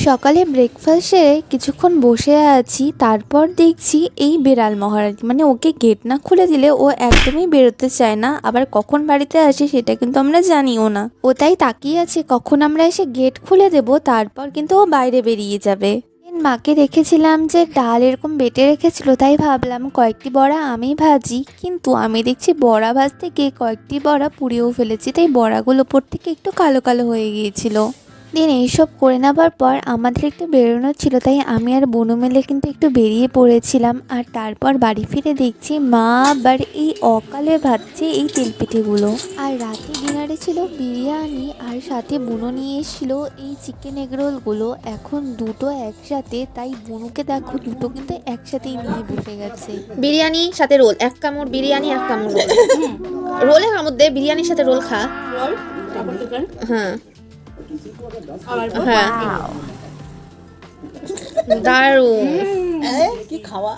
সকালে ব্রেকফাস্ট সেরে কিছুক্ষণ বসে আছি, তারপর দেখছি এই বেড়াল মহারাজ, মানে ওকে গেট না খুলে দিলে ও একদমই বেরোতে চায় না। আবার কখন বাড়িতে আসে সেটা কিন্তু আমরা জানিও না। ও তাই তাকিয়ে আছে কখন আমরা এসে গেট খুলে দেব, তারপর কিন্তু ও বাইরে বেরিয়ে যাবে। মাকে রেখেছিলাম যে ডাল এরকম বেটে রেখেছিল, তাই ভাবলাম কয়েকটি বড়া আমি ভাজি, কিন্তু আমি দেখছি বড়া ভাজতে গিয়ে কয়েকটি বড়া পুড়িয়েও ফেলেছি, তাই বড়াগুলো ওপর থেকে একটু কালো কালো হয়ে গিয়েছিল। দিন এইসব করে নেবার পর আমাদের একটু বেরোনো ছিল, তাই আমি আর বনু মিলে কিন্তু একটু বেরিয়ে পড়েছিলাম। আর তারপর বাড়ি ফিরে দেখছি মা আবার এই অকালে ভাজছে এই তেলপিঠেগুলো। আর রাতে ডিনারে ছিল বিরিয়ানি, আর সাথে বুনো নিয়ে এসেছিল এই চিকেন এগরোলগুলো। এখন দুটো একসাথে, তাই বুনুকে দেখো দুটো কিন্তু একসাথেই নিয়ে বসে গেছে। বিরিয়ানি সাথে রোল, এক কামড় বিরিয়ানি এক কামড় রোল। রোলে কামড় দে, বিরিয়ানির সাথে রোল খা। হ্যাঁ হ্যাঁ, দারুণ। কি খাওয়া